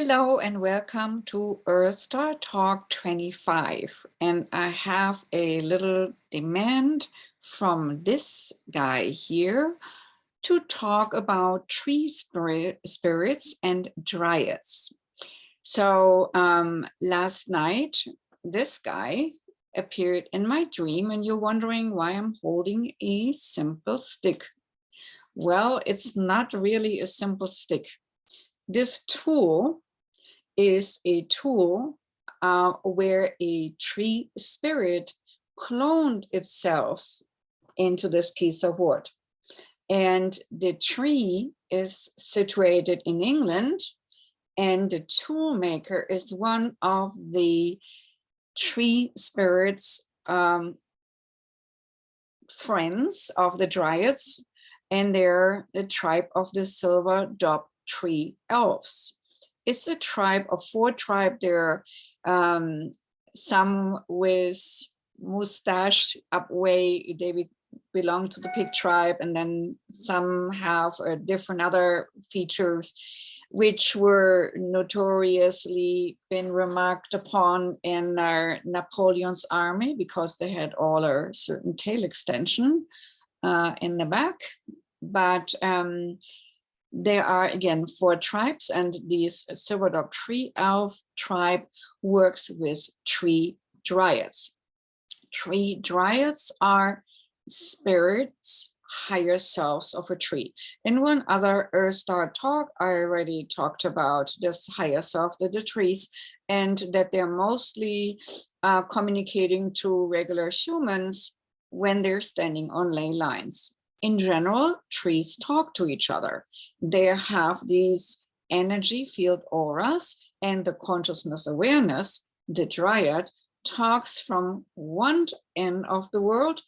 Hello and welcome to EarthStar Talk 25. And I have a little demand from this guy here to talk about tree spirits and dryads. So last night, this guy appeared in my dream, and you're wondering why I'm holding a simple stick. Well, it's not really a simple stick. This tool is a tool where a tree spirit cloned itself into this piece of wood. And the tree is situated in England, and the tool maker is one of the tree spirits friends of the Dryads, and they're the tribe of the silver dove tree elves. It's a tribe of 4 tribes. There are some with mustache up way, they belong to the pig tribe, and then some have different other features which were notoriously been remarked upon in Napoleon's army because they had all a certain tail extension in the back. But there are again 4 tribes, and this silver dove tree elf tribe works with tree dryads. Tree dryads are spirits, higher selves of a tree. In one other EarthStar talk, I already talked about this higher self of the trees, and that they're mostly communicating to regular humans when they're standing on ley lines. In general, trees talk to each other. They have these energy field auras, and the consciousness awareness, the dryad, talks from one end of the world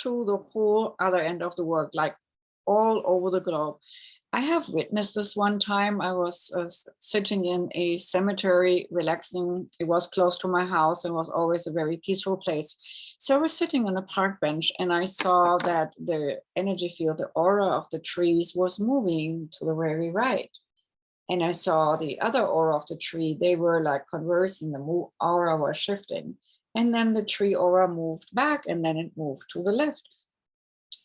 to the whole other end of the world, like all over the globe. I have witnessed this one time. I was sitting in a cemetery, relaxing. It was close to my house and was always a very peaceful place. So I was sitting on a park bench, and I saw that the energy field, the aura of the trees was moving to the very right. And I saw the other aura of the tree. They were like conversing, the aura was shifting. And then the tree aura moved back, and then it moved to the left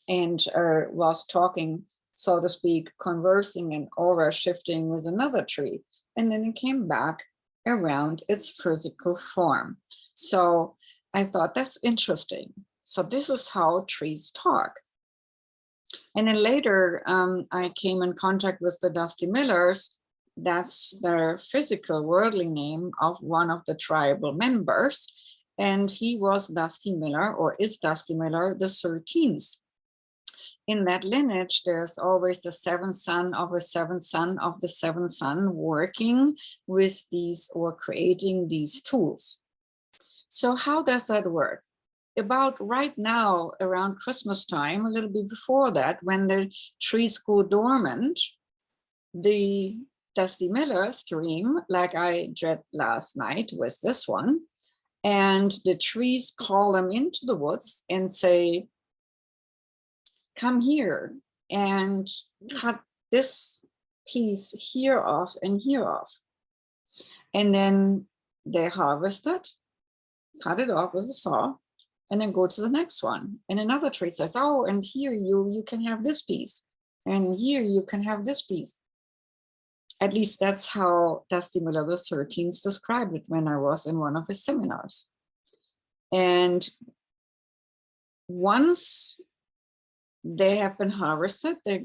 and was talking, so to speak, conversing and aura shifting with another tree. And then it came back around its physical form. So I thought that's interesting. So this is how trees talk. And then later I came in contact with the Dusty Millers. That's their physical worldly name of one of the tribal members. And he was Dusty Miller, or is Dusty Miller, the 13th. In that lineage, there's always the 7th son of a 7th son of the 7th son working with these or creating these tools. So how does that work? About right now, around Christmas time, a little bit before that, when the trees go dormant, the Dusty Millers dream, like I dread last night with this one, and the trees call them into the woods and say, come here and cut this piece here off and here off. And then they harvest it, cut it off with a saw, and then go to the next one. And another tree says, oh, and here you can have this piece. And here you can have this piece. At least that's how Dusty Miller the 13th described it when I was in one of his seminars. And once they have been harvested, they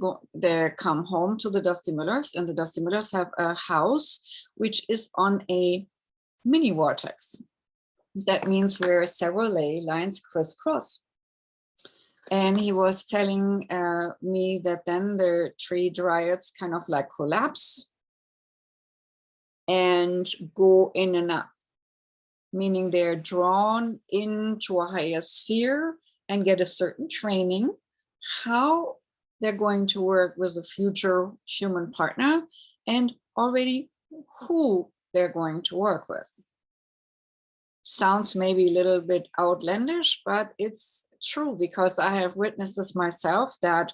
come home to the Dusty Millers, and the Dusty Millers have a house which is on a mini vortex. That means where several ley lines crisscross. And he was telling me that then the tree dryads kind of like collapse and go in and up, meaning they're drawn into a higher sphere and get a certain training how they're going to work with a future human partner, and already who they're going to work with. Sounds maybe a little bit outlandish, but it's true, because I have witnessed this myself, that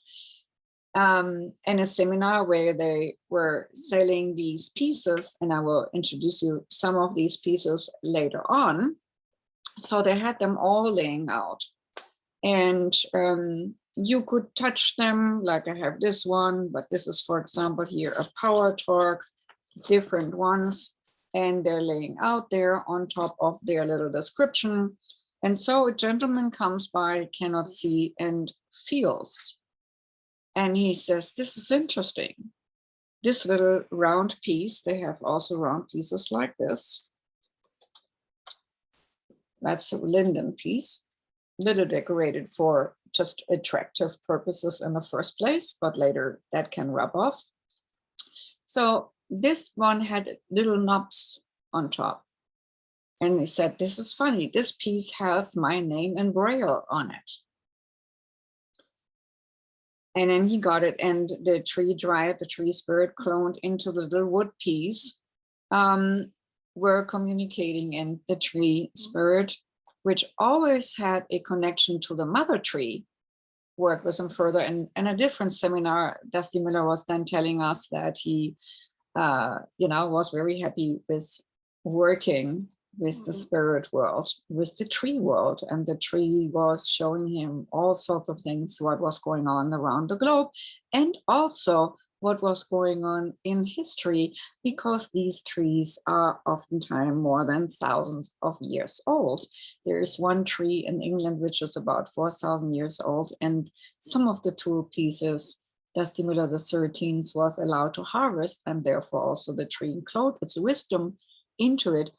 in a seminar where they were selling these pieces, and I will introduce you some of these pieces later on. So they had them all laying out, and you could touch them. Like I have this one, but this is, for example, here a power torque, different ones, and they're laying out there on top of their little description. And so a gentleman comes by, cannot see, and feels. And he says, this is interesting. This little round piece, they have also round pieces like this. That's a linden piece, little decorated for just attractive purposes in the first place, but later that can rub off. So this one had little knobs on top. And he said, this is funny. This piece has my name in Braille on it. And then he got it, and the tree dryad, the tree spirit, cloned into the little wood piece, were communicating in the tree spirit, which always had a connection to the mother tree, worked with him further. And in a different seminar, Dusty Miller was then telling us that he, was very happy with working with the spirit world, with the tree world, and the tree was showing him all sorts of things, what was going on around the globe, and also what was going on in history, because these trees are oftentimes more than thousands of years old. There is one tree in England which is about 4,000 years old, and some of the tool pieces Dusty Miller the 13th was allowed to harvest, and therefore also the tree included its wisdom into it.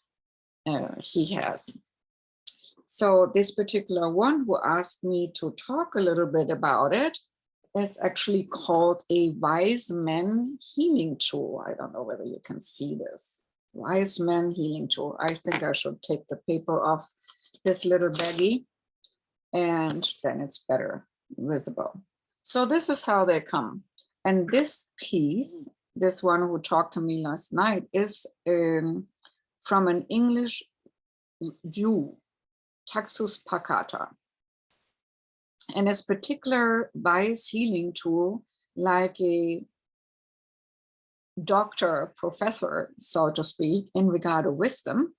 He has. So this particular one who asked me to talk a little bit about it is actually called a wise man healing tool. I don't know whether you can see this. Wise man healing tool. I think I should take the paper off this little baggie, and then it's better visible. So this is how they come. And this piece, this one who talked to me last night, is from an English Jew, Taxus Pacata. And this particular wise healing tool, like a doctor, professor, so to speak, in regard to wisdom,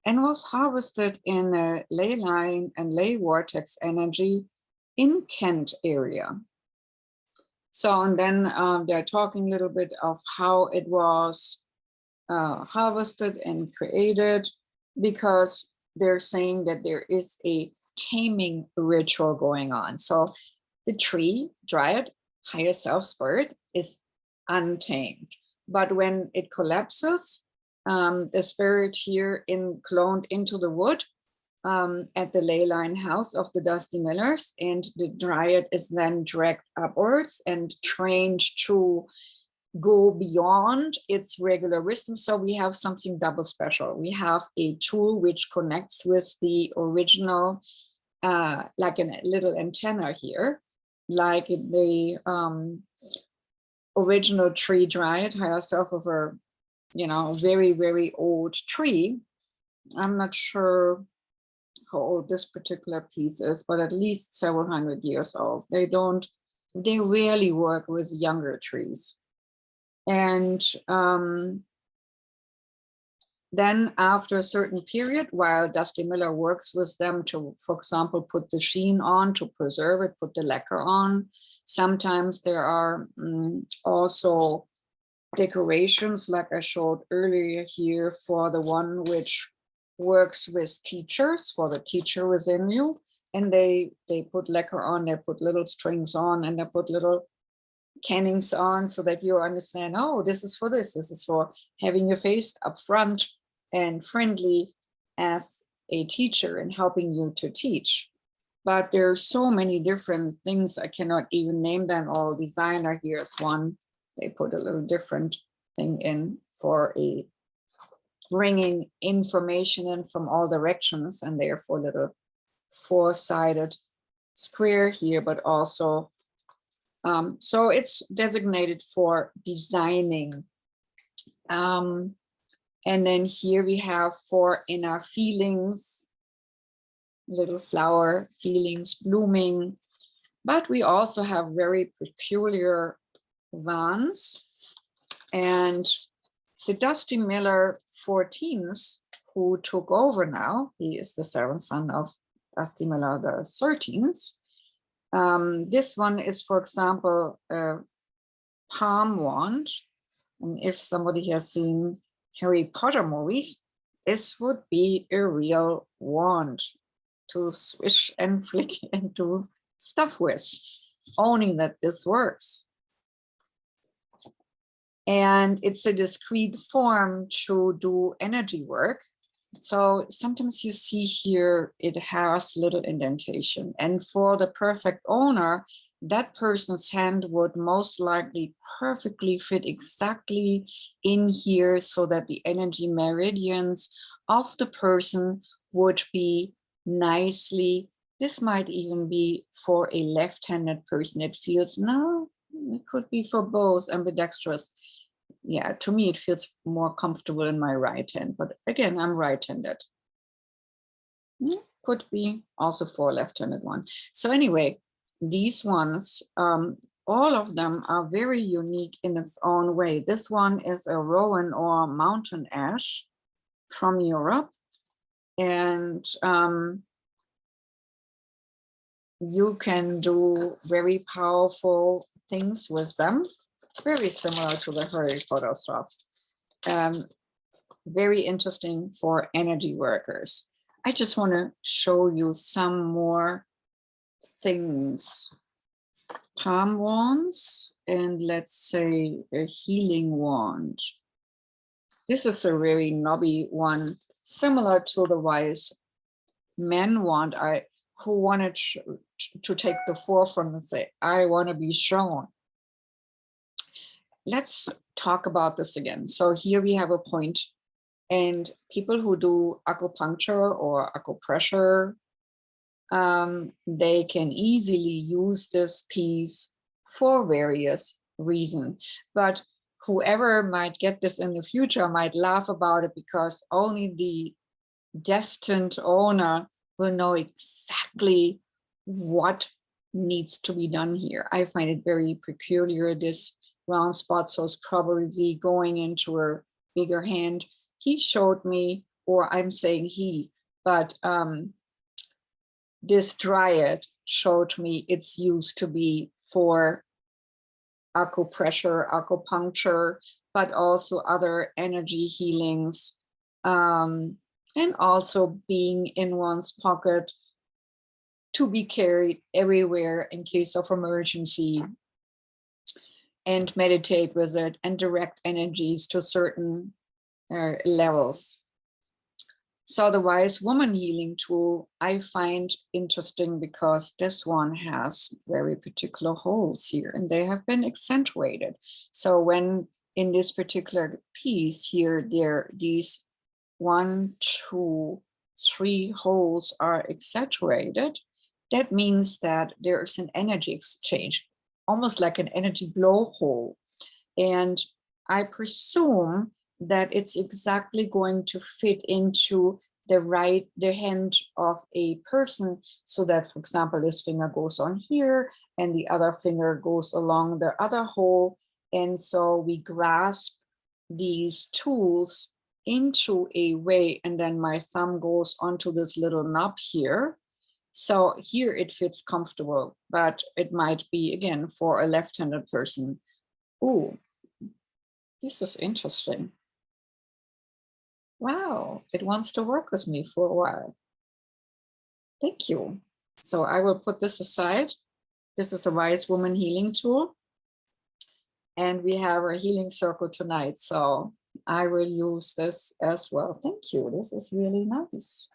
and was harvested in a ley line and ley vortex energy in Kent area. So, and then they're talking a little bit of how it was harvested and created, because they're saying that there is a taming ritual going on. So the tree, dryad, higher self spirit, is untamed. But when it collapses, the spirit here cloned into the wood at the ley line house of the Dusty Millers, and the dryad is then dragged upwards and trained to go beyond its regular wisdom. So we have something double special. We have a tool which connects with the original, like a little antenna here, like the original tree dryad, higher self of a, very, very old tree. I'm not sure how old this particular piece is, but at least several hundred years old. They rarely work with younger trees. And then after a certain period, while Dusty Miller works with them to, for example, put the sheen on, to preserve it, put the lacquer on, sometimes there are also decorations, like I showed earlier here, for the one which works with teachers, for the teacher within you. And they put lacquer on, they put little strings on, and they put little cannings on, so that you understand, oh, this is for this is for having your face up front and friendly as a teacher and helping you to teach. But there are so many different things, I cannot even name them all. Designer here is one. They put a little different thing in for a bringing information in from all directions, and therefore little four-sided square here, but also so it's designated for designing. And then here we have for inner feelings, little flower, feelings blooming. But we also have very peculiar wands. And the Dusty Miller 14th, who took over now, he is the seventh son of Dusty Miller the 13th. This one is, for example, a palm wand. And if somebody has seen Harry Potter movies, this would be a real wand to swish and flick and do stuff with, owning that this works. And it's a discrete form to do energy work. So sometimes you see here, it has little indentation. And for the perfect owner, that person's hand would most likely perfectly fit exactly in here so that the energy meridians of the person would be nicely. This might even be for a left-handed person. It feels, no, it could be for both, ambidextrous. Yeah, to me, it feels more comfortable in my right hand, but again, I'm right-handed. Could be also for a left-handed one. So anyway, these ones, all of them are very unique in its own way. This one is a rowan or mountain ash from Europe. And you can do very powerful things with them, very similar to the Harry Potter stuff. Very interesting for energy workers. I just want to show you some more things. Palm wands, and let's say a healing wand. This is a very knobby one, similar to the wise men wand, who wanted to take the forefront and say, I want to be shown. Let's talk about this again. So here we have a point, and people who do acupuncture or acupressure, they can easily use this piece for various reasons. But whoever might get this in the future might laugh about it, because only the destined owner will know exactly what needs to be done here. I find it very peculiar, this round spot, so it's probably going into a bigger hand. He showed me, or I'm saying he, but this Dryad showed me it's used to be for acupressure, acupuncture, but also other energy healings, and also being in one's pocket to be carried everywhere in case of emergency, and meditate with it and direct energies to certain levels. So the Wise Woman healing tool I find interesting because this one has very particular holes here, and they have been accentuated. So when in this particular piece here, these 1, 2, 3 holes are exaggerated, that means that there's an energy exchange, almost like an energy blowhole. And I presume that it's exactly going to fit into the hand of a person, so that, for example, this finger goes on here and the other finger goes along the other hole. And so we grasp these tools into a way, and then my thumb goes onto this little knob here. So here it fits comfortable, but it might be, again, for a left-handed person. Ooh, this is interesting. Wow, it wants to work with me for a while. Thank you. So I will put this aside. This is a Wise Woman healing tool. And we have a healing circle tonight, so I will use this as well. Thank you. This is really nice.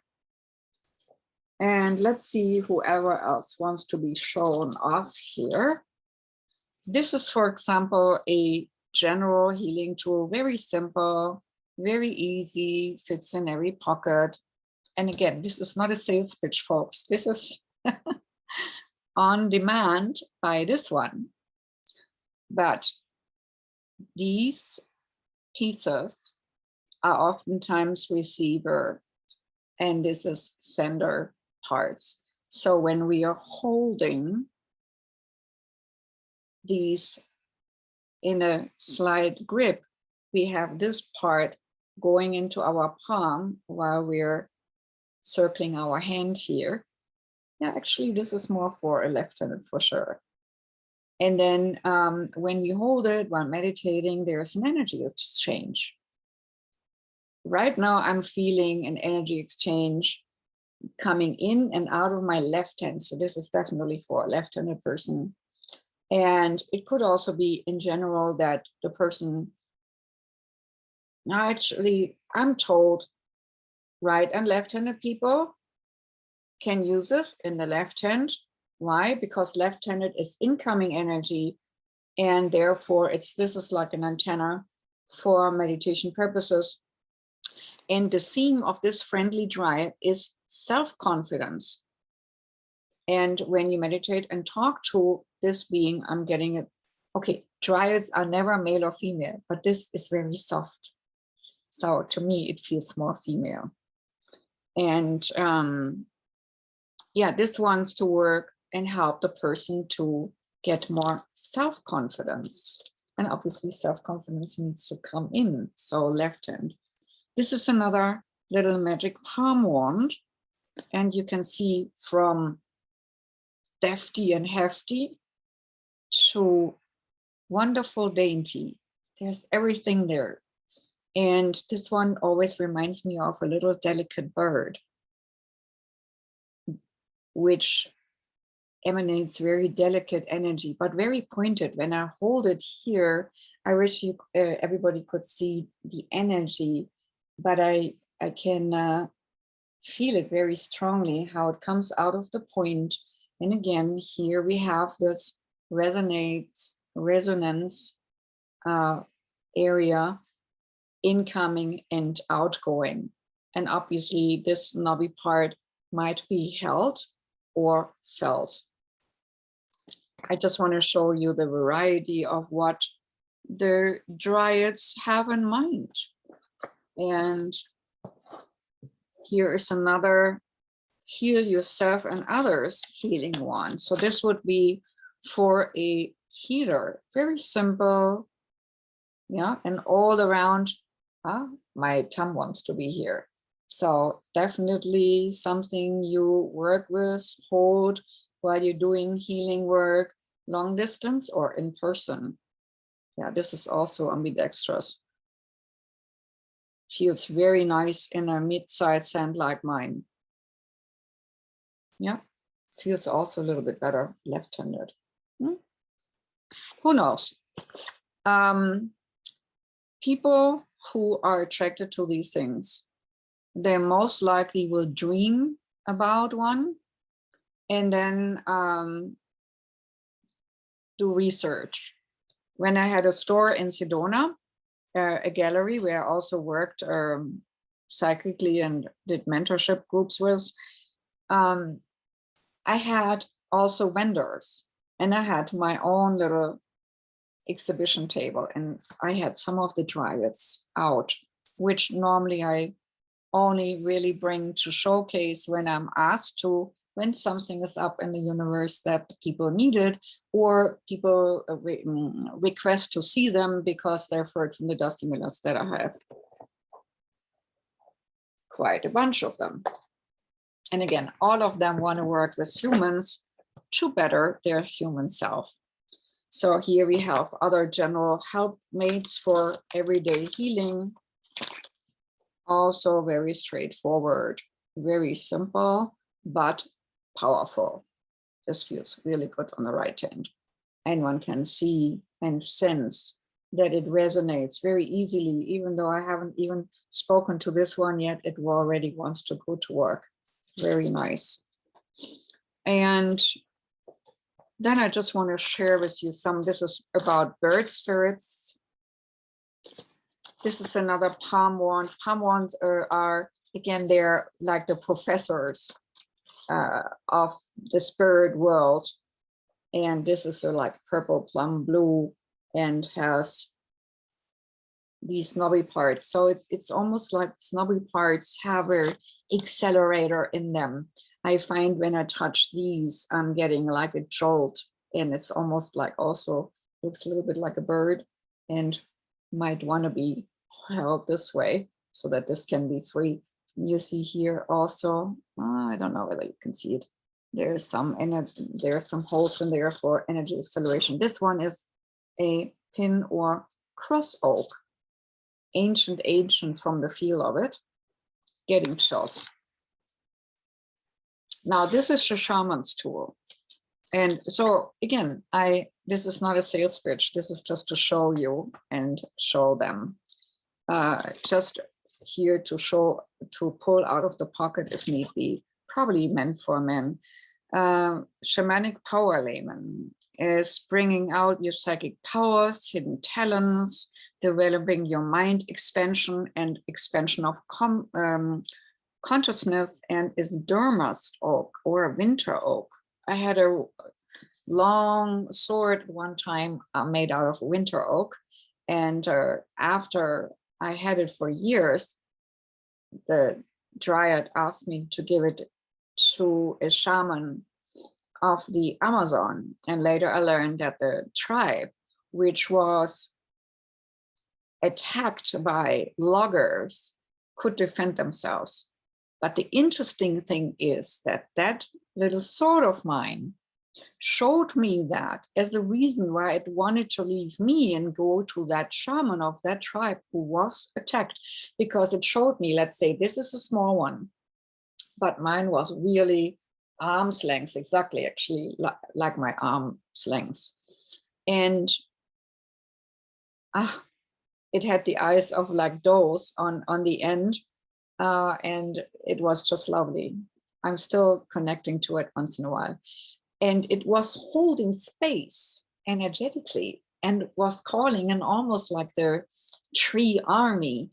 And let's see whoever else wants to be shown off here. This is, for example, a general healing tool, very simple, very easy, fits in every pocket. And again, this is not a sales pitch, folks. This is on demand by this one. But these pieces are oftentimes receiver, and this is sender parts. So when we are holding these in a slight grip, we have this part going into our palm while we're circling our hand here. Yeah, actually, this is more for a left-handed for sure. And then when we hold it while meditating, there's an energy exchange. Right now, I'm feeling an energy exchange coming in and out of my left hand. So this is definitely for a left-handed person. And it could also be in general that the person, actually, I'm told right and left-handed people can use this in the left hand. Why? Because left-handed is incoming energy, and therefore this is like an antenna for meditation purposes. And the theme of this friendly dryad is self-confidence. And when you meditate and talk to this being, I'm getting it. Okay, dryads are never male or female, but this is very soft. So to me, it feels more female. And yeah, this wants to work and help the person to get more self-confidence. And obviously self-confidence needs to come in. So left hand. This is another little magic palm wand. And you can see from defty and hefty to wonderful dainty. There's everything there. And this one always reminds me of a little delicate bird, which emanates very delicate energy, but very pointed. When I hold it here, I wish you everybody could see the energy, but I can feel it very strongly, how it comes out of the point. And again, here we have this resonance area, incoming and outgoing. And obviously this knobby part might be held or felt. I just want to show you the variety of what the dryads have in mind. And here is another heal yourself and others healing wand. So this would be for a healer, very simple. Yeah, and all around, my thumb wants to be here. So definitely something you work with, hold while you're doing healing work, long distance or in person. Yeah, this is also ambidextrous. Feels very nice in a mid-sized hand like mine. Yeah, feels also a little bit better left-handed. Who knows? People who are attracted to these things, they most likely will dream about one and then do research. When I had a store in Sedona, a gallery where I also worked psychically and did mentorship groups with, I had also vendors, and I had my own little exhibition table, and I had some of the dryads out, which normally I only really bring to showcase when I'm asked to, when something is up in the universe that people need it, or people request to see them because they've heard from the dusty millers that I have quite a bunch of them. And again, all of them want to work with humans to better their human self. So here we have other general helpmates for everyday healing. Also very straightforward, very simple, but powerful. This feels really good on the right hand. And one can see and sense that it resonates very easily, even though I haven't even spoken to this one yet, it already wants to go to work. Very nice. And then I just want to share with you some, this is about bird spirits. This is another palm wand. Palm wands are, again, they're like the professors of the spirit world. And this is like purple, plum blue, and has these knobby parts. So it's almost like knobby parts have an accelerator in them. I find when I touch these, I'm getting like a jolt, and it's almost like also looks a little bit like a bird and might want to be held this way so that this can be free. You see here also, I don't know whether you can see it. There's some holes in there for energy acceleration. This one is a pin or cross oak, ancient from the feel of it, getting chills. Now this is the shaman's tool. And so again, this is not a sales pitch. This is just to show you and show them. Just here to pull out of the pocket if need be, probably meant for men. Shamanic power layman is bringing out your psychic powers, hidden talents, developing your mind expansion and expansion of consciousness, and is Durmast oak or a winter oak. I had a long sword one time made out of winter oak, and after I had it for years, the Dryad asked me to give it to a shaman of the Amazon. And later I learned that the tribe, which was attacked by loggers, could defend themselves. But the interesting thing is that that little sword of mine showed me that as a reason why it wanted to leave me and go to that shaman of that tribe who was attacked, because it showed me, let's say this is a small one, but mine was really arm's length, exactly, actually like my arm's length. And it had the eyes of like does on the end, and it was just lovely. I'm still connecting to it once in a while. And it was holding space energetically and was calling, and almost like the tree army,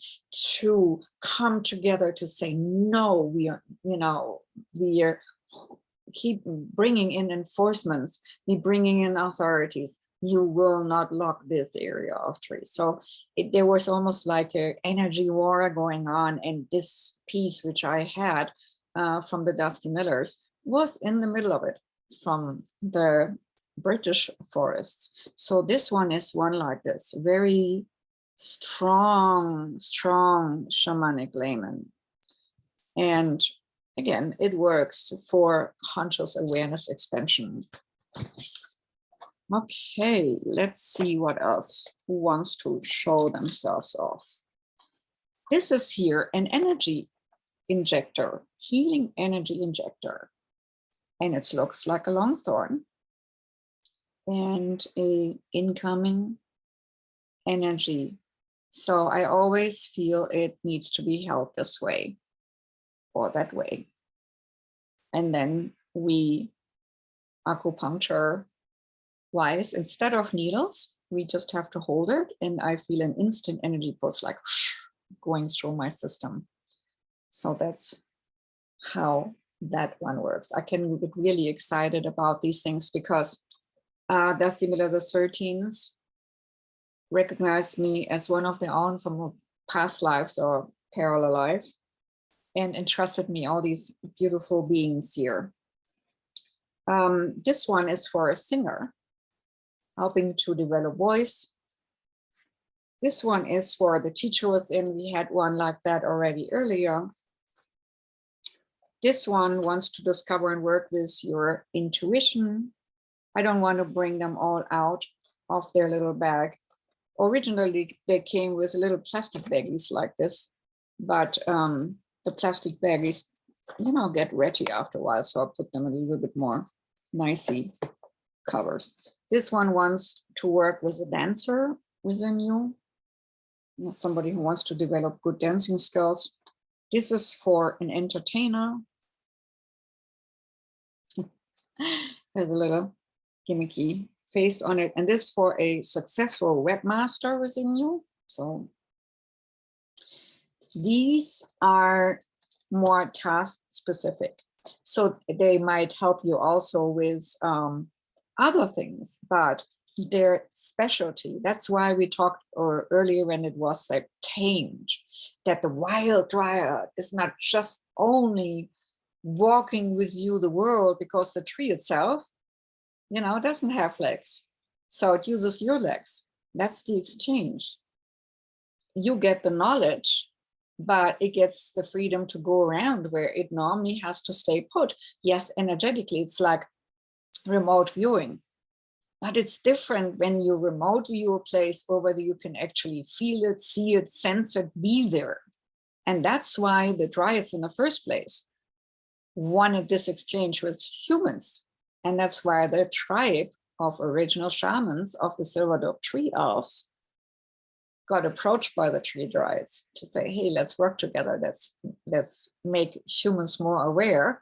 to come together to say, no, we are keep bringing in enforcements, we bringing in authorities. You will not lock this area of trees. So there was almost like an energy war going on. And this piece, which I had from the Dusty Millers, was in the middle of it, from the British forests. So this one is one like this, very strong shamanic layman. And again, it works for conscious awareness expansion. Okay, let's see what else. Who wants to show themselves off? This is here an energy injector, healing energy injector. And it looks like a longthorn and a incoming energy. So I always feel it needs to be held this way or that way. And then we acupuncture wise, instead of needles, we just have to hold it. And I feel an instant energy pulse like going through my system. So that's how that one works. I can get really excited about these things because Dusty Miller the 13th recognized me as one of their own from past lives or parallel life, and entrusted me all these beautiful beings here. This one is for a singer, helping to develop voice. This one is for the teacher was in. We had one like that already earlier. This one wants to discover and work with your intuition. I don't want to bring them all out of their little bag. Originally, they came with little plastic baggies like this, but the plastic baggies, get ratty after a while, so I put them a little bit more nicey covers. This one wants to work with a dancer within you, somebody who wants to develop good dancing skills. This is for an entertainer. There's a little gimmicky face on it. And this for a successful webmaster within you. So these are more task specific. So they might help you also with other things, but their specialty. That's why we talked earlier when it was like tamed, that the wild dryad is not just only walking with you the world, because the tree itself, doesn't have legs. So it uses your legs. That's the exchange. You get the knowledge, but it gets the freedom to go around where it normally has to stay put. Yes, energetically, it's like remote viewing, but it's different when you remote view a place or whether you can actually feel it, see it, sense it, be there. And that's why the Dryads in the first place wanted this exchange with humans. And that's why the tribe of original shamans of the Silver Dog Tree Elves got approached by the Tree Dryads to say, hey, let's work together. Let's make humans more aware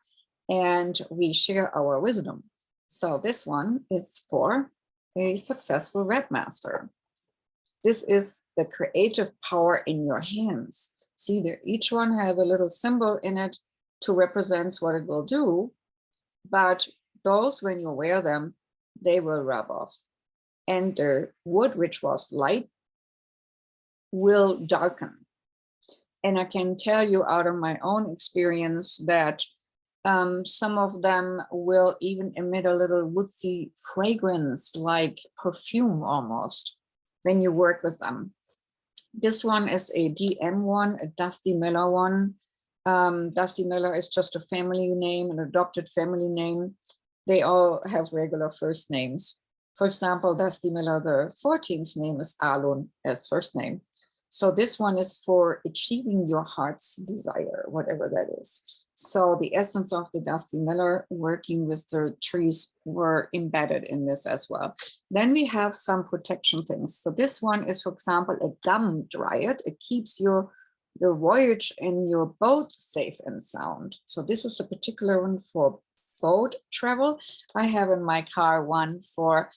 and we share our wisdom. So this one is for a successful Red Master. This is the creative power in your hands. See, there, each one has a little symbol in it to represent what it will do, but those, when you wear them, they will rub off. And the wood, which was light, will darken. And I can tell you out of my own experience that some of them will even emit a little woodsy fragrance, like perfume almost, when you work with them. This one is a DM one, a Dusty Miller one. Dusty Miller is just a family name, an adopted family name. They all have regular first names. For example, Dusty Miller, the 14th name is Alun as first name. So this one is for achieving your heart's desire, whatever that is. So the essence of the Dusty Miller working with the trees were embedded in this as well. Then we have some protection things. So this one is, for example, a gum Dryad. It keeps your voyage and your boat safe and sound. So this is a particular one for boat travel. I have in my car one for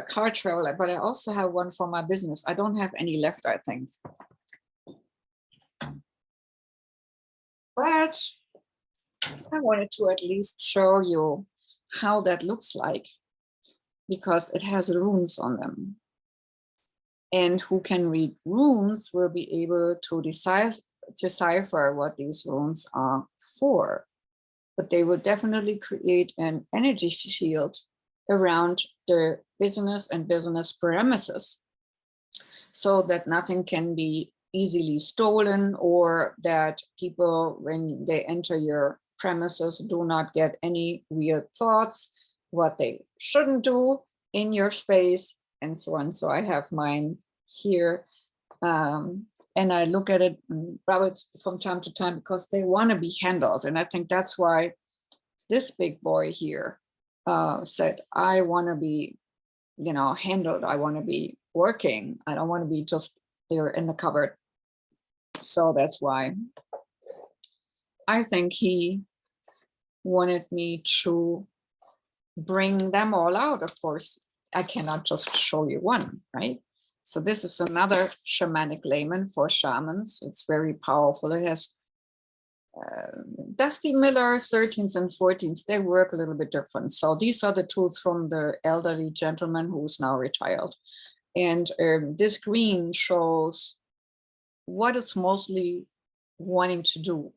car travel, but I also have one for my business. I don't have any left, I think. But I wanted to at least show you how that looks like, because it has runes on them. And who can read runes will be able to decipher what these runes are for. But they will definitely create an energy shield around the business and business premises, so that nothing can be easily stolen, or that people, when they enter your premises, do not get any weird thoughts, what they shouldn't do in your space, and so on. So I have mine here, and I look at it and rub it from time to time because they want to be handled. And I think that's why this big boy here said, I want to be, handled. I want to be working. I don't want to be just there in the cupboard. So that's why I think he wanted me to bring them all out. Of course, I cannot just show you one, right? So this is another shamanic layman for shamans. It's very powerful. It has Dusty Miller, 13th and 14th, they work a little bit different. So these are the tools from the elderly gentleman who's now retired. And this green shows what it's mostly wanting to do.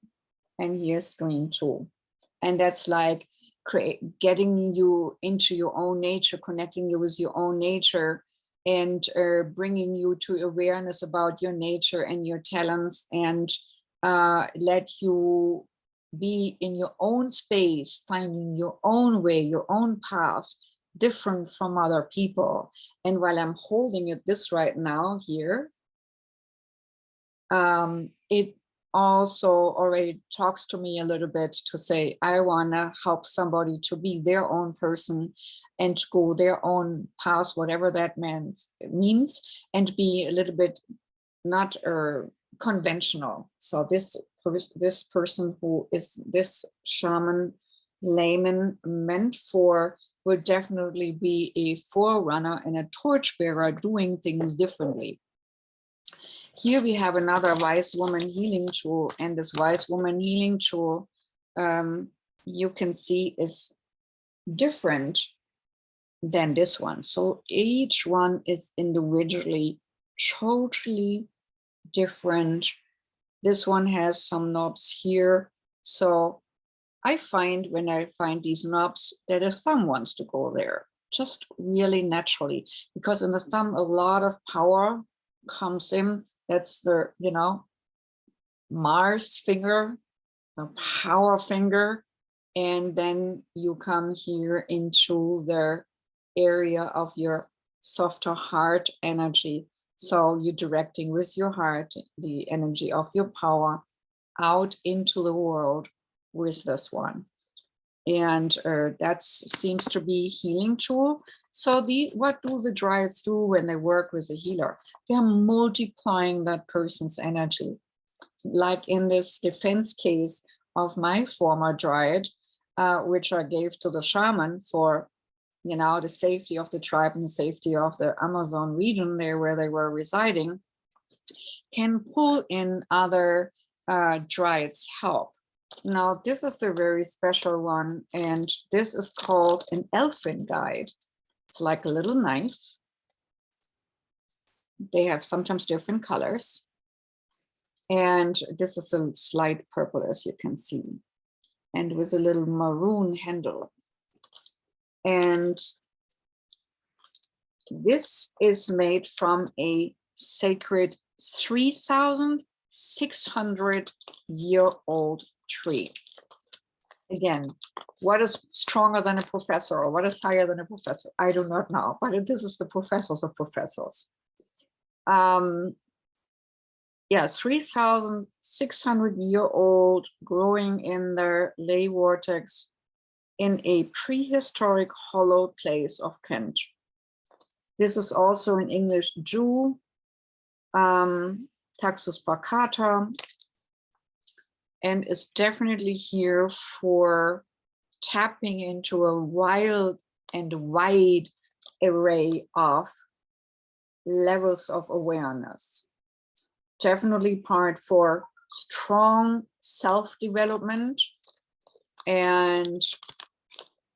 And here's green too. And that's like getting you into your own nature, connecting you with your own nature, and bringing you to awareness about your nature and your talents, and let you be in your own space, finding your own way, your own path, different from other people. And while I'm holding it this right now here, it also already talks to me a little bit to say, I want to help somebody to be their own person and to go their own path, whatever that means, and be a little bit not conventional. So this person who is this shaman layman meant for will definitely be a forerunner and a torchbearer doing things differently. Here we have another wise woman healing tool, and this wise woman healing tool you can see is different than this one. So each one is individually totally different. This one has some knobs here. So I find when I find these knobs that if someone wants to go there, just really naturally, because in the thumb a lot of power comes in. That's the, you know, Mars finger, the power finger, and then you come here into the area of your softer heart energy. So you're directing with your heart the energy of your power out into the world with this one. And that seems to be healing tool. So what do the Dryads do when they work with a healer? They're multiplying that person's energy. Like in this defense case of my former Dryad, which I gave to the shaman for, you know, the safety of the tribe and the safety of the Amazon region there where they were residing, can pull in other Dryads' help. Now, this is a very special one, and this is called an Elfin guide. It's like a little knife. They have sometimes different colors. And this is a slight purple, as you can see, and with a little maroon handle. And this is made from a sacred 3,600-year-old tree. Again, what is stronger than a professor, or what is higher than a professor? I do not know, but this is the professors of professors. Yeah, 3,600-year-old, growing in the ley vortex in a prehistoric hollow place of Kent. This is also in English Jew, Taxus baccata, and is definitely here for tapping into a wild and wide array of levels of awareness. Definitely part for strong self-development and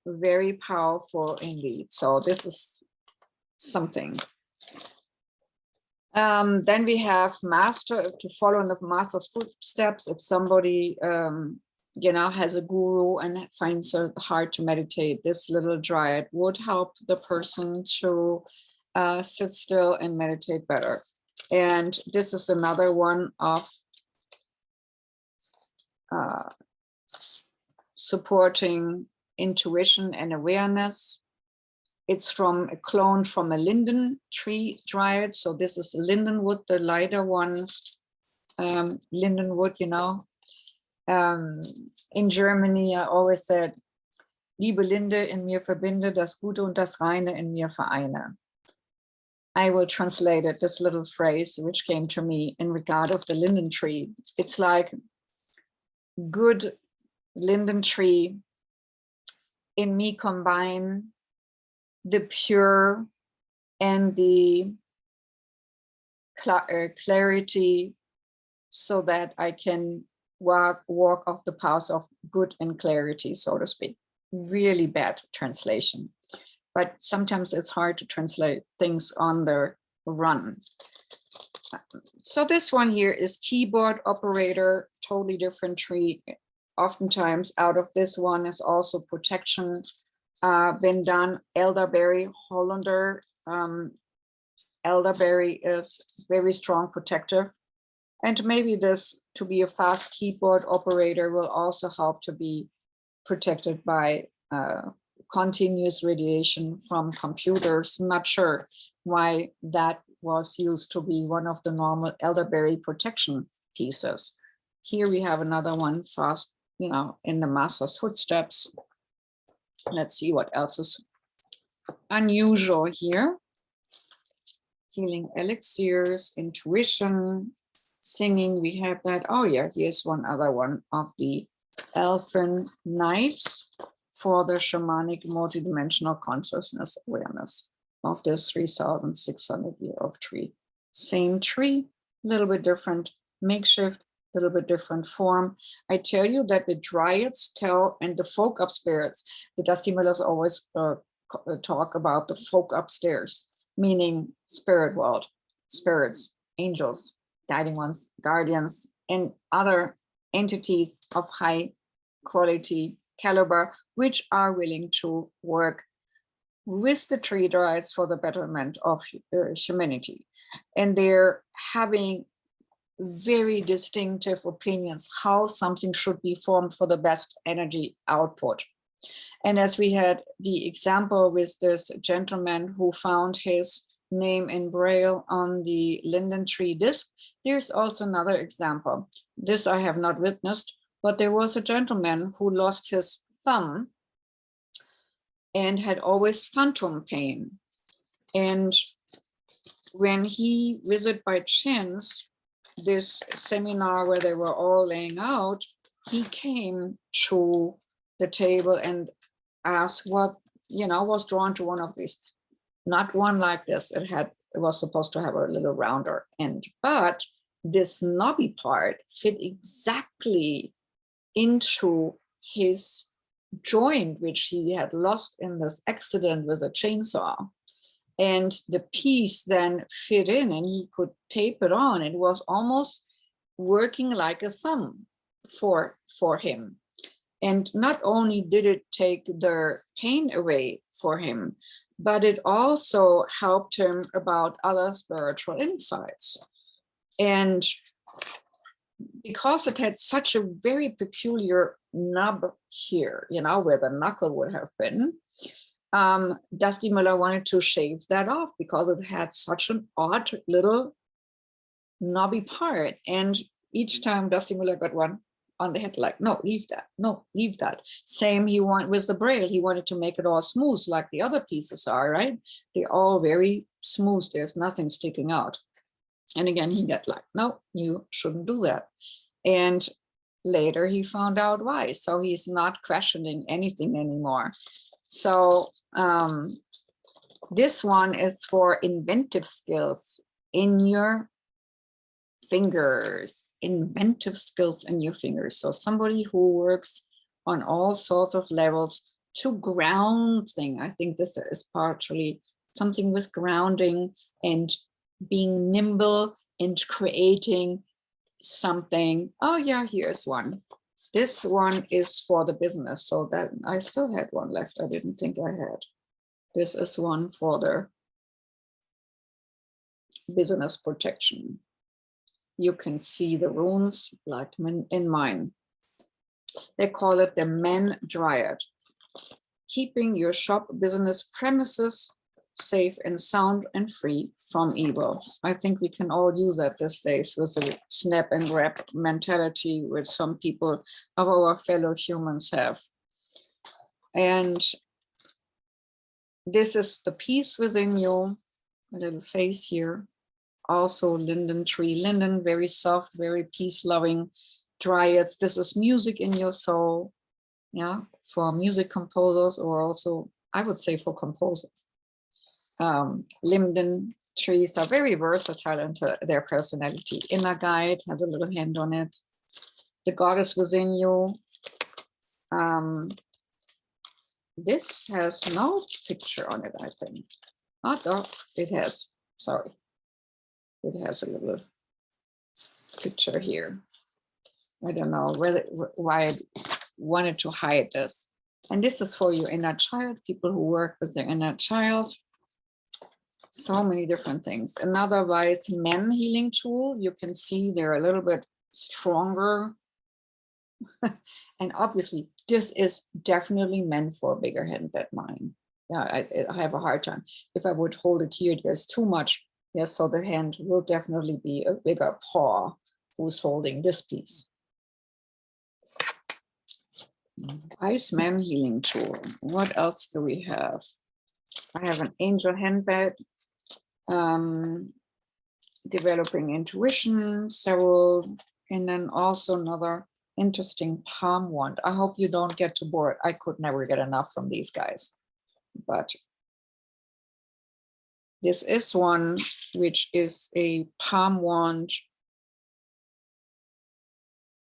very powerful indeed. So this is something. Then we have master, to follow in the master's footsteps. If somebody, you know, has a guru and finds it hard to meditate, this little Dryad would help the person to sit still and meditate better. And this is another one of supporting intuition and awareness. It's from a clone from a linden tree Dryad. So this is the lindenwood, the lighter one. Lindenwood, you know. In Germany, I always said, Liebe Linde in mir verbinde, das Gute und das Reine in mir vereine. I will translate it, this little phrase which came to me in regard of the linden tree. It's like good linden tree in me combine the pure and the clarity, so that I can walk off the path of good and clarity, so to speak. Really bad translation, but sometimes it's hard to translate things on the run. So this one here is keyboard operator, totally different tree. Oftentimes out of this one is also protection. Been done elderberry, Hollander. Elderberry is very strong protective. And maybe this, to be a fast keyboard operator, will also help to be protected by continuous radiation from computers. Not sure why that was used to be one of the normal elderberry protection pieces. Here we have another one, fast, you know, in the master's footsteps. Let's see what else is unusual here. Healing elixirs, intuition, singing, we have that. Oh yeah, here's one other one of the Elfin knives for the shamanic multidimensional consciousness awareness of this 3,600-year-old tree. Same tree, a little bit different makeshift, a little bit different form. I tell you that the Dryads tell, and the folk up spirits, the Dusty Millers always talk about the folk upstairs, meaning spirit world, spirits, angels, guiding ones, guardians, and other entities of high quality caliber, which are willing to work with the tree Dryades for the betterment of humanity. And they're having very distinctive opinions how something should be formed for the best energy output. And as we had the example with this gentleman who found his name in Braille on the linden tree disc, there's also another example. This I have not witnessed, but there was a gentleman who lost his thumb and had always phantom pain. And when he visited by chance this seminar where they were all laying out, he came to the table and asked what, was drawn to one of these. Not one like this. It was supposed to have a little rounder end, but this knobby part fit exactly into his joint, which he had lost in this accident with a chainsaw. And the piece then fit in and he could tape it on. It was almost working like a thumb for him. And not only did it take the pain away for him, but it also helped him about other spiritual insights. And because it had such a very peculiar nub here, where the knuckle would have been, Dusty Miller wanted to shave that off because it had such an odd little knobby part. And each time Dusty Miller got one on the head, like, no, leave that, no, leave that. Same he wanted with the Braille, he wanted to make it all smooth like the other pieces are, right? They're all very smooth, there's nothing sticking out. And again, he got like, no, you shouldn't do that. And later he found out why. So he's not questioning anything anymore. So this one is for inventive skills in your fingers, inventive skills in your fingers. So somebody who works on all sorts of levels to ground thing. I think this is partially something with grounding and being nimble and creating something. Oh yeah, here's one. This one is for the business. So that I still had one left. I didn't think I had. This is one for the business protection. You can see the runes like in mine. They call it the Man Dryad. Keeping your shop business premises safe and sound and free from evil. I think we can all use that these days with the snap and grab mentality which some people of our fellow humans have. And this is the peace within you, a little face here. Also linden tree, linden, very soft, very peace-loving. Dryads, this is music in your soul, yeah, for music composers, or also, I would say, for composers. Linden trees are very versatile into their personality. Inner guide has a little hand on it. The goddess within you. This has no picture on it, I think. Oh, it has, sorry. It has a little picture here. I don't know why I wanted to hide this. And this is for your inner child, people who work with their inner child. So many different things. Another wise men healing tool. You can see they're a little bit stronger. And obviously, this is definitely meant for a bigger hand than mine. Yeah, I have a hard time. If I would hold it here, there's too much. Yes, so the hand will definitely be a bigger paw who's holding this piece. Wise man healing tool. What else do we have? I have an angel handbag. Developing intuition, several, and then also another interesting palm wand. I hope you don't get too bored. I could never get enough from these guys. But this is one which is a palm wand.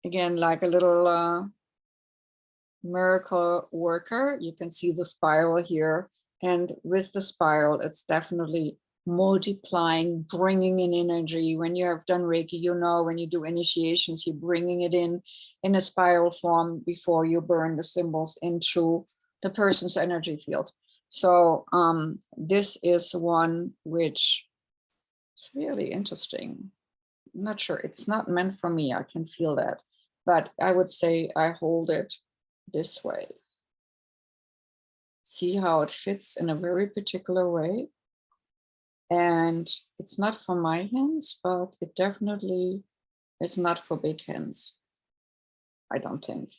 Again, like a little miracle worker. You can see the spiral here. And with the spiral, it's definitely multiplying, bringing in energy. When you have done Reiki, you know, when you do initiations, you're bringing it in a spiral form before you burn the symbols into the person's energy field. So this is one which is really interesting. I'm not sure, it's not meant for me, I can feel that, but I would say I hold it this way. See how it fits in a very particular way. And it's not for my hands, but it definitely is not for big hands, I don't think.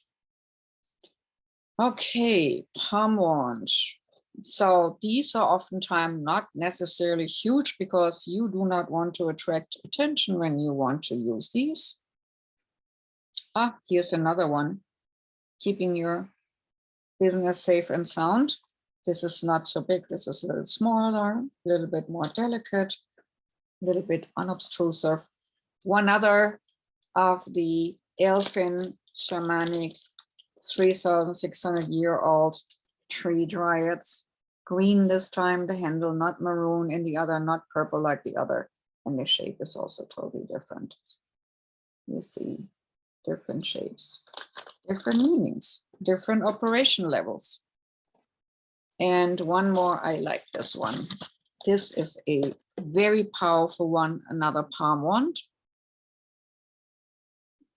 Okay, palm wand. So these are oftentimes not necessarily huge because you do not want to attract attention when you want to use these. Ah, here's another one. Keeping your business safe and sound. This is not so big. This is a little smaller, a little bit more delicate, a little bit unobtrusive. One other of the Elfin shamanic 3,600-year-old tree dryads. Green this time, the handle, not maroon, in the other, not purple like the other. And the shape is also totally different. You see, different shapes, different meanings, different operation levels. And one more, I like this one. This is a very powerful one, another palm wand.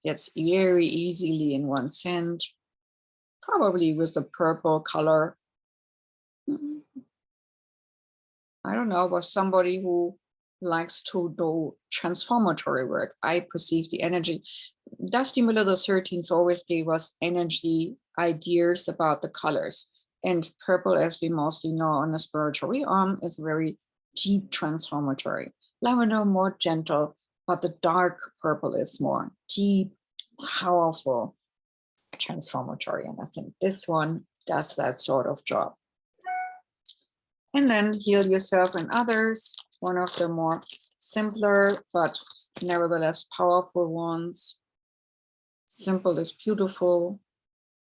Gets very easily in one's hand, probably with a purple color. I don't know, but somebody who likes to do transformatory work. I perceive the energy. Dusty Miller the 13th always gave us energy ideas about the colors. And purple, as we mostly know on the spiritual realm, is very deep transformatory. Lavender more gentle, but the dark purple is more deep, powerful, transformatory. And I think this one does that sort of job. And then Heal Yourself and Others, one of the more simpler but nevertheless powerful ones. Simple is beautiful,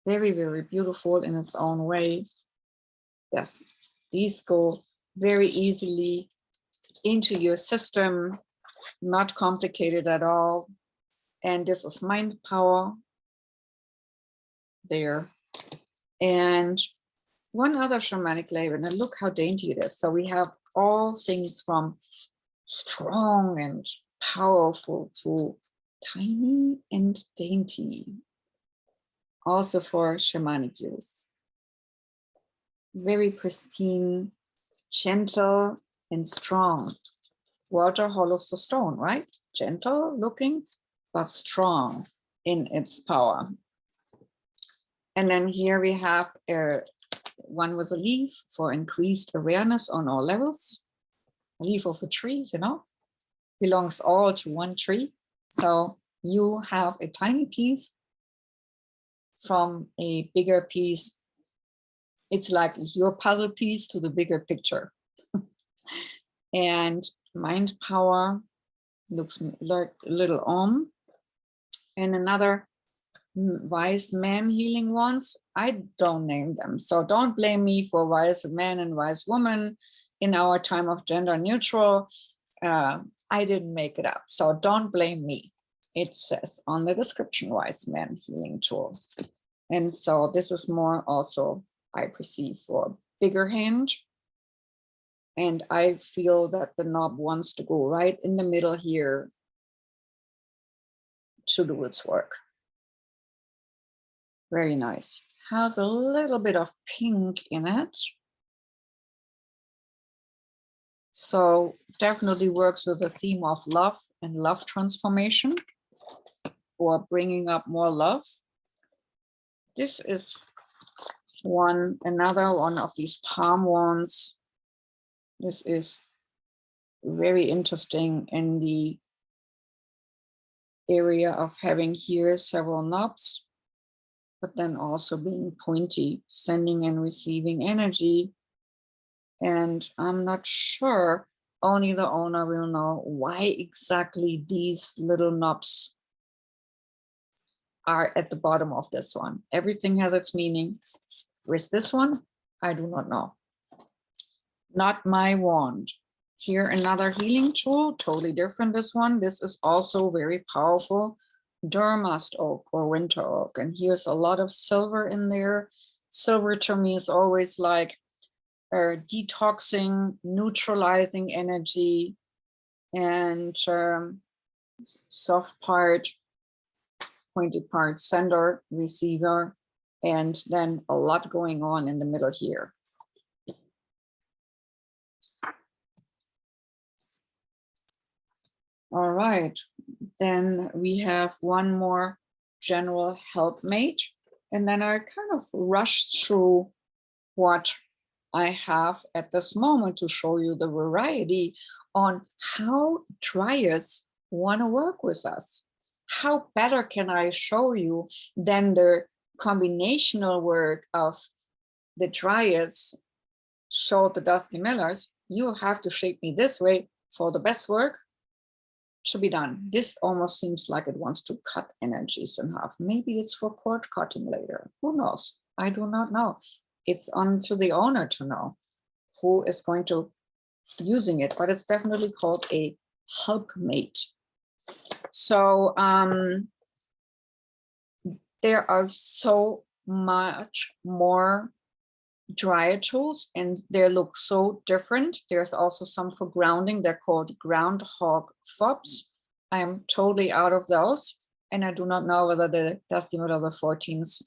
very, very beautiful in its own way. Yes, these go very easily into your system, not complicated at all. And this is mind power there. And one other shamanic label, and look how dainty it is. So we have all things from strong and powerful to tiny and dainty, also for shamanic use. Very pristine, gentle and strong. Water hollows the stone, right? Gentle looking, but strong in its power. And then here we have one with a leaf for increased awareness on all levels. A leaf of a tree, you know, belongs all to one tree. So you have a tiny piece from a bigger piece. It's like your puzzle piece to the bigger picture. And mind power looks like a little om. And another wise man healing ones. I don't name them. So don't blame me for wise man and wise woman in our time of gender neutral. I didn't make it up. So don't blame me. It says on the description, wise man healing tool. And so this is more also, I perceive, for bigger hand. And I feel that the knob wants to go right in the middle here to do its work. Very nice. Has a little bit of pink in it. So definitely works with the theme of love and love transformation, or bringing up more love. This is another one of these palm wands. This is very interesting in the area of having here several knobs, but then also being pointy, sending and receiving energy. And I'm not sure, only the owner will know why exactly these little knobs are at the bottom of this one. Everything has its meaning. With this one, I do not know. Not my wand. Here, another healing tool, totally different. This one, this is also very powerful. Durmast oak or winter oak. And here's a lot of silver in there. Silver to me is always like detoxing, neutralizing energy, and soft part, pointed part, sender, receiver, and then a lot going on in the middle here. All right, then we have one more general helpmate, and then I kind of rushed through what I have at this moment to show you the variety on how Dryads want to work with us. How better can I show you than the combinational work of the Dryads showed the Dusty Millers? You have to shape me this way for the best work to be done. This almost seems like it wants to cut energies in half. Maybe it's for cord cutting later. Who knows? I do not know. It's on to the owner to know who is going to using it, but it's definitely called a helpmate. So there are so much more Dryad tools, and they look so different. There's also some for grounding. They're called groundhog fobs. I am totally out of those, and I do not know whether the Dusty Miller of the 14th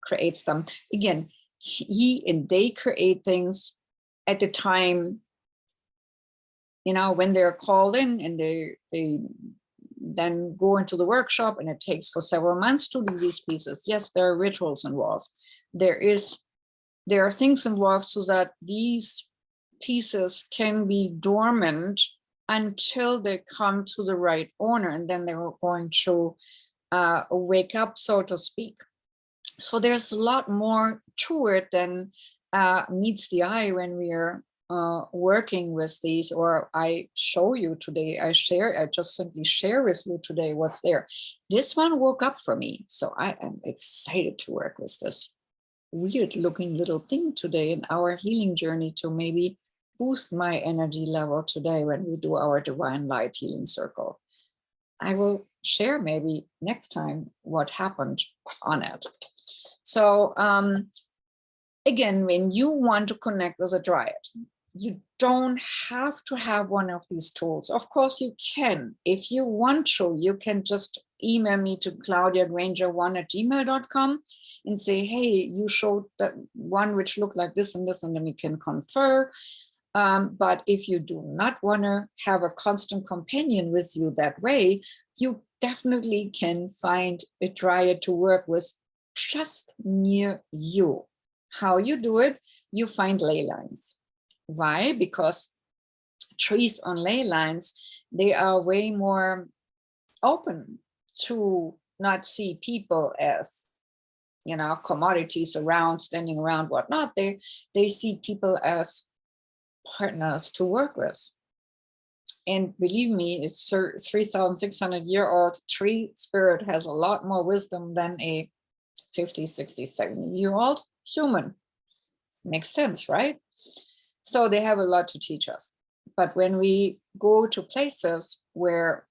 creates them. Again, he and they create things at the time, you know, when they're called in, and they then go into the workshop, and it takes for several months to do these pieces. Yes, there are rituals involved. There are things involved so that these pieces can be dormant until they come to the right owner, and then they're going to wake up, so to speak. So there's a lot more to it than meets the eye when we're working with these, or I show you today, I just simply share with you today what's there. This one woke up for me, so I am excited to work with this weird looking little thing today in our healing journey to maybe boost my energy level today when we do our divine light healing circle. I will share maybe next time what happened on it. So again, when you want to connect with a Dryad, you don't have to have one of these tools. Of course you can. If you want to, you can just email me to claudiagranger1@gmail.com and say, hey, you showed that one which looked like this and this, and then we can confer. But if you do not want to have a constant companion with you that way, you definitely can find a Dryad to work with just near you. How you do it, you find ley lines. Why? Because trees on ley lines, they are way more open to not see people as, you know, commodities around, standing around, whatnot. They see people as partners to work with. And believe me, it's 3,600-year-old tree spirit has a lot more wisdom than a 50, 60, 70-year-old human. Makes sense, right? So they have a lot to teach us. But when we go to places where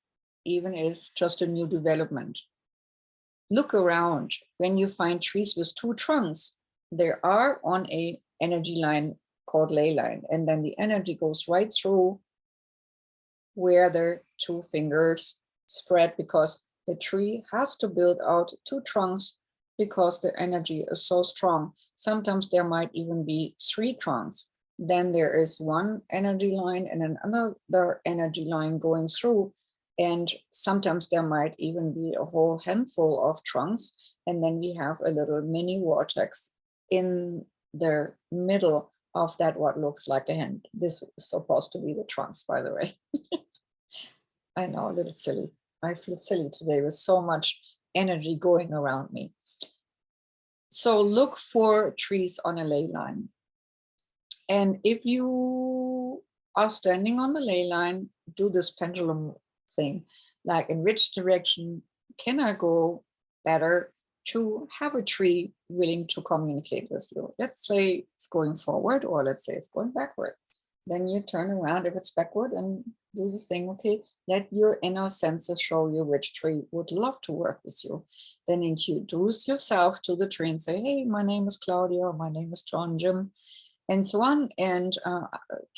even it's just a new development, look around. When you find trees with two trunks, they are on a energy line called ley line, and then the energy goes right through where the two fingers spread, because the tree has to build out two trunks because the energy is so strong. Sometimes there might even be three trunks. Then there is one energy line and another energy line going through. And sometimes there might even be a whole handful of trunks. And then we have a little mini vortex in the middle of that, what looks like a hand. This is supposed to be the trunks, by the way. I know, a little silly. I feel silly today with so much energy going around me. So look for trees on a ley line. And if you are standing on the ley line, do this pendulum thing, like in which direction can I go better to have a tree willing to communicate with you? Let's say it's going forward, or let's say it's going backward. Then you turn around if it's backward and do this thing, okay? Let your inner senses show you which tree would love to work with you. Then introduce yourself to the tree and say, hey, my name is Claudia, or my name is John Jim. and so on. And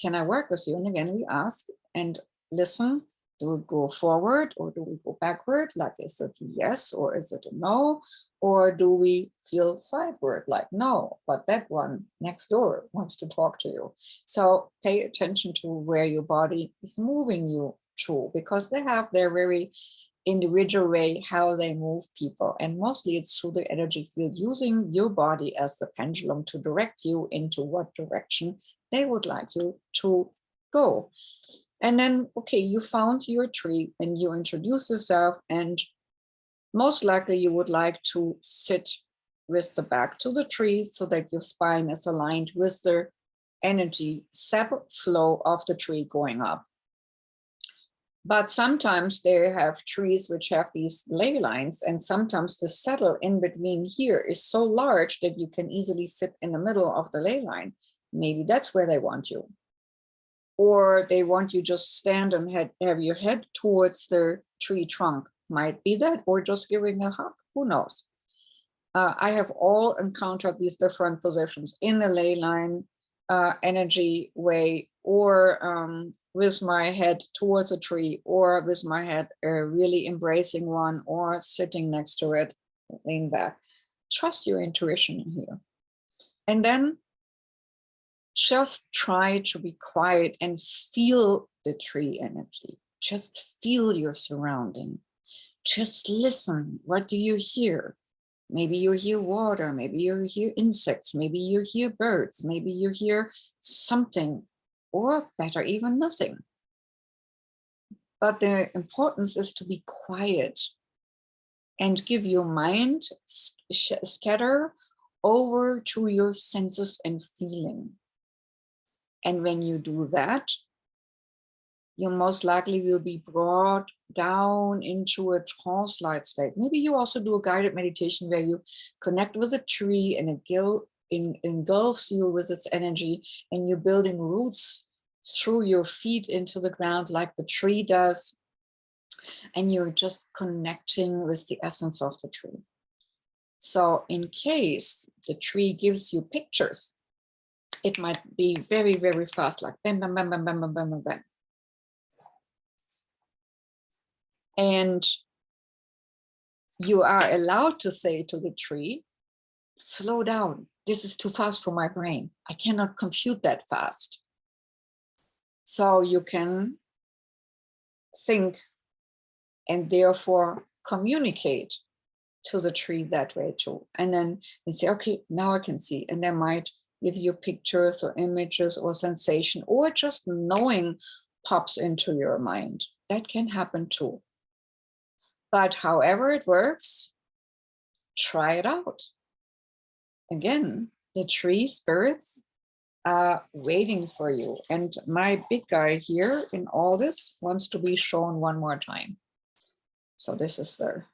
can I work with you? And again, we ask and listen. Do we go forward or do we go backward? Like, is it a yes or is it a no? Or do we feel sideward, like no, but that one next door wants to talk to you? So pay attention to where your body is moving you to, because they have their very individual way how they move people. And mostly it's through the energy field, using your body as the pendulum to direct you into what direction they would like you to go. And then, okay, you found your tree and you introduce yourself, and most likely you would like to sit with the back to the tree so that your spine is aligned with the energy sap flow of the tree going up. But sometimes they have trees which have these ley lines, and sometimes the saddle in between here is so large that you can easily sit in the middle of the ley line. Maybe that's where they want you. Or they want you just stand and have your head towards the tree trunk. Might be that, or just giving a hug, who knows? I have all encountered these different positions in the ley line energy way, or with my head towards a tree, or with my head really embracing one, or sitting next to it, lean back. Trust your intuition here. And then just try to be quiet and feel the tree energy. Just feel your surrounding. Just listen. What do you hear? Maybe you hear water, maybe you hear insects, maybe you hear birds, maybe you hear something, or better, even nothing. But the importance is to be quiet and give your mind scatter over to your senses and feeling. And when you do that, you most likely will be brought down into a trance-like state. Maybe you also do a guided meditation where you connect with a tree and it engulfs you with its energy, and you're building roots through your feet into the ground like the tree does. And you're just connecting with the essence of the tree. So in case the tree gives you pictures, it might be very, very fast, like bam, bam, bam, bam, bam, bam, bam, bam, bam. And you are allowed to say to the tree, slow down. This is too fast for my brain. I cannot compute that fast. So you can think and therefore communicate to the tree that way too. And then you say, okay, now I can see. And they might give you pictures or images or sensation, or just knowing pops into your mind. That can happen too. But however it works, try it out. Again, the tree spirits are waiting for you. And my big guy here in all this wants to be shown one more time. So this is the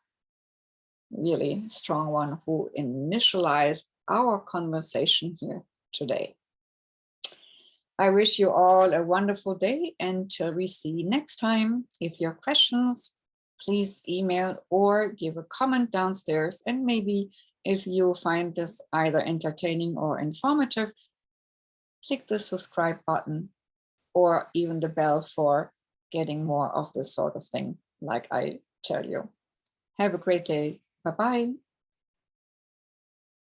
really strong one who initialized our conversation here today. I wish you all a wonderful day until we see next time. If you have questions, please email or give a comment downstairs. And maybe if you find this either entertaining or informative, click the subscribe button or even the bell for getting more of this sort of thing, like I tell you. Have a great day. Bye-bye.